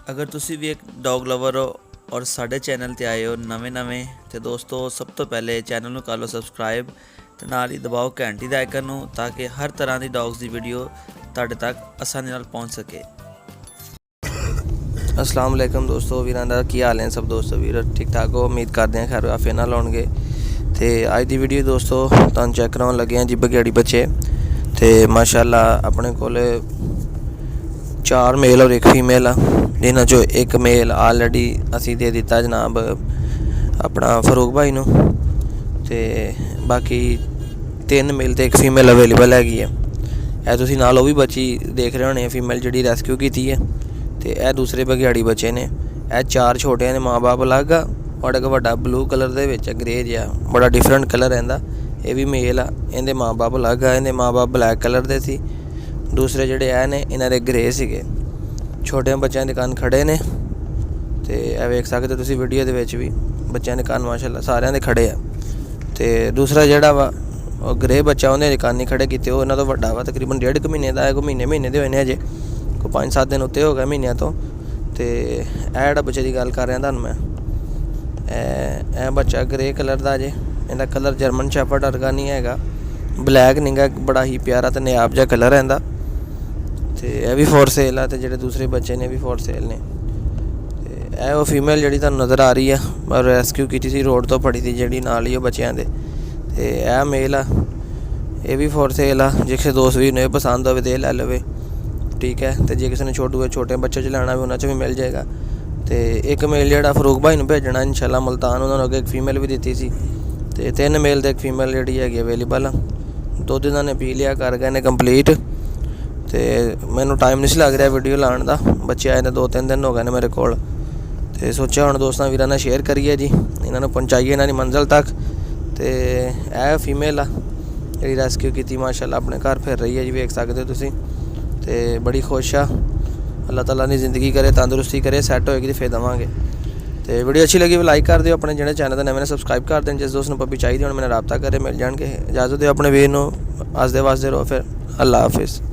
अगर तुसी भी एक डॉग लवर हो और साढ़े चैनल ते आए हो नवें तो दोस्तों सब तो पहले चैनल को कर लो सबसक्राइब तो नाल ही दबाओ घंटी दा आइकन नूं ताकि हर तरह की डॉग्स की वीडियो तुहाडे तक आसानी नाल पहुंच सके। अस्सलाम वालेकुम दोस्तों, वीरां दा की हाल है सब दोस्तों? वीर ठीक ठाक हो? उम्मीद करते हैं खैर आफियत नाल होणगे। तो अज की वीडियो दोस्तों तुहानूं चैक कराउण लगे हैं जी बघेड़ी बच्चे। तो माशाअल्लाह अपने कोल 4 मेल और 1 फीमेल आ, जिन्हां चों एक मेल ऑलरेडी असीं दे दिता जनाब अपना फरूक भाई नूं, ते बाकी 3 मेल तो 1 फीमेल अवेलेबल हैगी है। यह तुसीं नाल वो भी बच्ची देख रहे होने फीमेल जिहड़ी रेस्क्यू की है। तो यह दूसरे बघियाड़ी बच्चे ने। यह 4 छोटे ने, माँ बाप अलग आ और एक वड्डा ब्लू कलर दे विच ग्रे जिहा बड़ा डिफरेंट कलर है। यह भी मेल आ, इहदे माँ बाप अलग आ, इहदे माँ बाप ब्लैक कलर दे सी। दूसरे जिहड़े है ने इन्हां दे ग्रे सीगे। छोटे बच्चों के कान खड़े ने, तो यह वेख सकते तुसीं वीडियो दे विच भी बच्चों के कान माशाअल्लाह सारिਆਂ ਦੇ खड़े आ। तो दूसरा जिहड़ा वा और ग्रे बच्चा उन्हें कान नहीं खड़े किए, वो इन्हां तो वड्डा वा, तकरीबन 1.5 महीने का है, कोई महीने दे होए ने अजे, कोई 5-7 दिन उत्ते हो गए महीनों तो। यह जिहड़ा बच्चे की गल कर रहा तुहानूं मैं, यह बच्चा ग्रे कलर का जे, इहदा कलर जर्मन शैफर्ड वर्गा नहीं है, ब्लैक नहीं गा, बड़ा ही प्यारा तो नायाब जिहा कलर है इहदा। तो यह भी फॉर सेल है, तो जोड़े दूसरे बच्चे ने भी फॉर सेल ने। तो यह वो फीमेल जी तुहानूं नज़र आ रही है और रेस्क्यू की सी रोड तो फड़ी थी जी नाल ही बच्चों के। तो यह मेल आ, यह भी फॉर सेल आ, जे किसी दोस्त भी ने पसंद हो तो लै लवे, ठीक है। तो जे किसी ने छोटे बच्चे लेना भी उन्होंने भी मिल जाएगा। तो एक मेल जोड़ा फरूक भाई भेजना इंशाल्लाह मुल्तान, उन्होंने अगे एक फीमेल भी दी सी। तो 3 मेल तो 1 फीमेल जी है अवेलेबल आ। दुध इन्होंने पी लिया, कर गए ने कंप्लीट। तो मैनू टाइम नहीं लग रहा वीडियो लाने का, बच्चे आए ने 2-3 दिन हो गए ने मेरे को। तो सोचा हुण दोस्तों वीरां नाल शेयर करिए जी, इन्होंने पहुँचाइए इन्होंने मंजिल तक। तो यह फीमेल आ जी रेस्क्यू की माशाअल्लाह अपने घर फिर रही है जी, वेख सकते हो तुसीं। तो बड़ी खुश आ, अल्लाह ताला ने ज़िंदगी करे, तंदुरुस्ती करे, सैट होएगी तो फिर देवांगे। तो वीडियो अच्छी लगी लाइक कर दिओ, अपने जिहड़े चैनल नवे ने सबसक्राइब कर दें। जिस दोस्त नूं पप्पी चाहिए होण मेरा रब्ता करे, मिल जाएंगे। इजाज़त दिओ अपने वीर नूं, हसदे वसदे रहो फिर। अल्लाह हाफिज़।